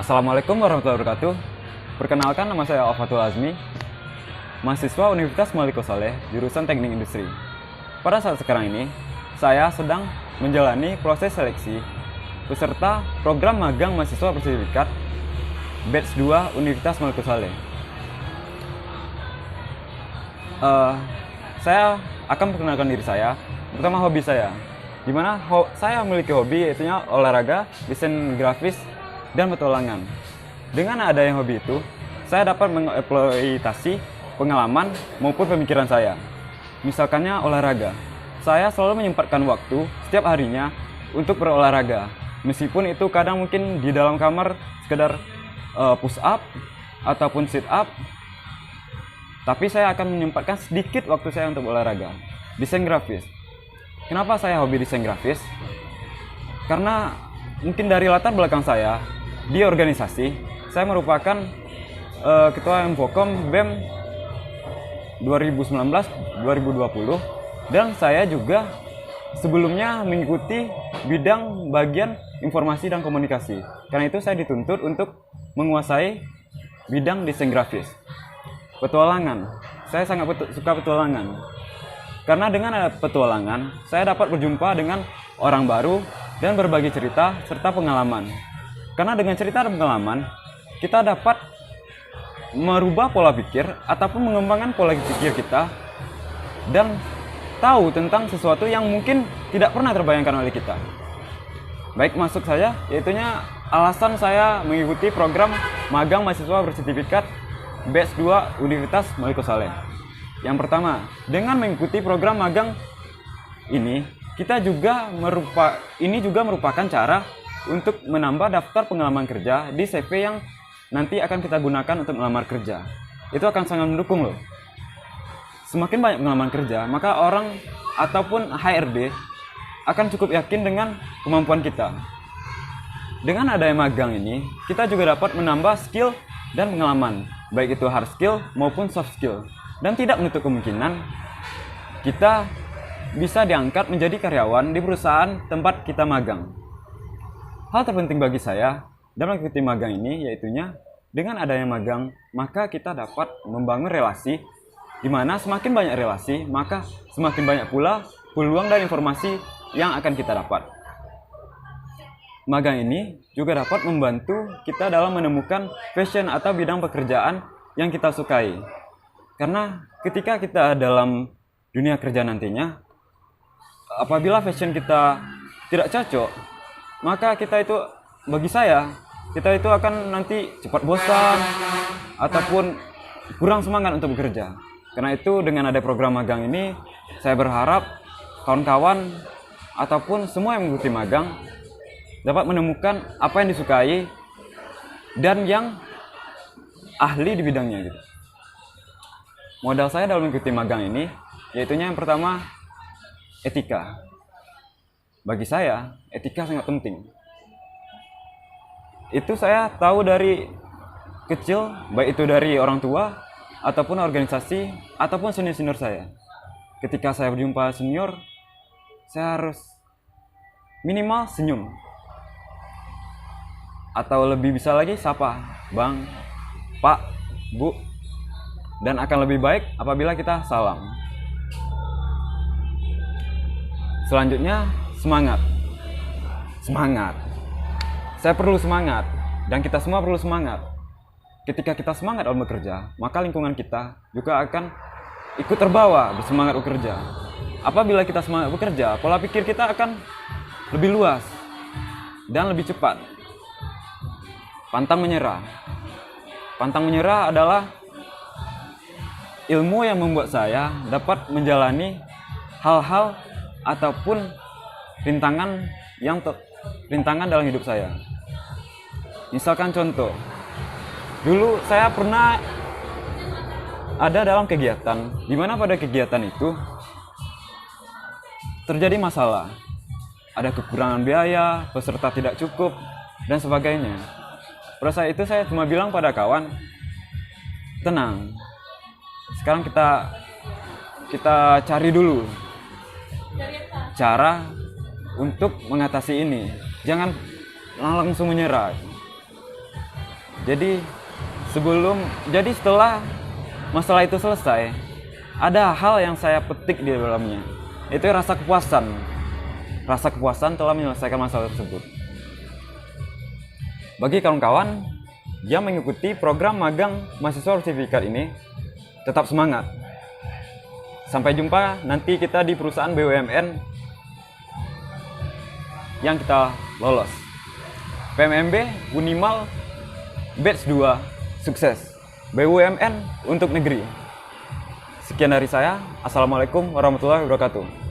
Assalamualaikum warahmatullahi wabarakatuh. Perkenalkan, nama saya Alfatul Azmi, mahasiswa Universitas Malik Saleh, jurusan Teknik Industri. Pada saat sekarang ini, saya sedang menjalani proses seleksi peserta program magang mahasiswa bersertifikat batch 2 Universitas Malik Saleh. Saya akan memperkenalkan diri saya, pertama hobi saya, di mana saya memiliki hobi yaitu olahraga, desain grafis, dan petualangan. Dengan adanya hobi itu, saya dapat mengeksploitasi pengalaman maupun pemikiran saya. Misalkannya olahraga, saya selalu menyempatkan waktu setiap harinya untuk berolahraga. Meskipun itu kadang mungkin di dalam kamar sekedar push up ataupun sit up, tapi saya akan menyempatkan sedikit waktu saya untuk olahraga. Desain grafis. Kenapa saya hobi desain grafis? Karena mungkin dari latar belakang saya di organisasi, saya merupakan ketua Infokom BEM 2019-2020, dan saya juga sebelumnya mengikuti bidang bagian informasi dan komunikasi. Karena itu saya dituntut untuk menguasai bidang desain grafis. Petualangan, saya sangat suka petualangan. Karena dengan ada petualangan, saya dapat berjumpa dengan orang baru dan berbagi cerita serta pengalaman. Karena dengan cerita dan pengalaman, kita dapat merubah pola pikir ataupun mengembangkan pola pikir kita dan tahu tentang sesuatu yang mungkin tidak pernah terbayangkan oleh kita. Baik, masuk saja, yaitunya alasan saya mengikuti program magang mahasiswa bersertifikat batch 2 Universitas Malik Saleh. Yang pertama, dengan mengikuti program magang ini, ini juga merupakan cara untuk menambah daftar pengalaman kerja di CV yang nanti akan kita gunakan untuk melamar kerja. Itu akan sangat mendukung loh. Semakin banyak pengalaman kerja, maka orang ataupun HRD akan cukup yakin dengan kemampuan kita. Dengan adanya magang ini, kita juga dapat menambah skill dan pengalaman, baik itu hard skill maupun soft skill. Dan tidak menutup kemungkinan kita bisa diangkat menjadi karyawan di perusahaan tempat kita magang. Hal terpenting bagi saya dalam mengikuti magang ini yaitunya dengan adanya magang, maka kita dapat membangun relasi, di mana semakin banyak relasi, maka semakin banyak pula peluang dan informasi yang akan kita dapat. Magang ini juga dapat membantu kita dalam menemukan passion atau bidang pekerjaan yang kita sukai. Karena ketika kita dalam dunia kerja nantinya, apabila passion kita tidak cocok, maka bagi saya, kita itu akan nanti cepat bosan ataupun kurang semangat untuk bekerja. Karena itu dengan ada program magang ini, saya berharap kawan-kawan ataupun semua yang mengikuti magang dapat menemukan apa yang disukai dan yang ahli di bidangnya gitu. Modal saya dalam mengikuti magang ini yaitunya yang pertama, etika. Bagi saya, etika sangat penting. Itu saya tahu dari kecil, baik itu dari orang tua ataupun organisasi ataupun senior-senior saya. Ketika saya berjumpa senior, saya harus minimal senyum. Atau lebih bisa lagi sapa, Bang, Pak, Bu. Dan akan lebih baik apabila kita salam. Selanjutnya, semangat. Semangat. Saya perlu semangat, dan kita semua perlu semangat. Ketika kita semangat dalam bekerja, maka lingkungan kita juga akan ikut terbawa bersemangat bekerja. Apabila kita semangat bekerja, pola pikir kita akan lebih luas dan lebih cepat. Pantang menyerah. Pantang menyerah adalah ilmu yang membuat saya dapat menjalani hal-hal ataupun rintangan dalam hidup saya. Misalkan contoh, dulu saya pernah ada dalam kegiatan, di mana pada kegiatan itu terjadi masalah. Ada kekurangan biaya, peserta tidak cukup, dan sebagainya. Pada saat itu saya cuma bilang pada kawan, tenang. Sekarang kita cari dulu cara untuk mengatasi ini. Jangan langsung menyerah. Jadi setelah masalah itu selesai, ada hal yang saya petik di dalamnya. Itu rasa kepuasan. Rasa kepuasan telah menyelesaikan masalah tersebut. Bagi kawan-kawan yang mengikuti program magang mahasiswa sertifikat ini, tetap semangat. Sampai jumpa nanti kita di perusahaan BUMN yang kita lolos. PMMB Unimal Batch 2 sukses. BUMN untuk negeri. Sekian dari saya. Assalamualaikum warahmatullahi wabarakatuh.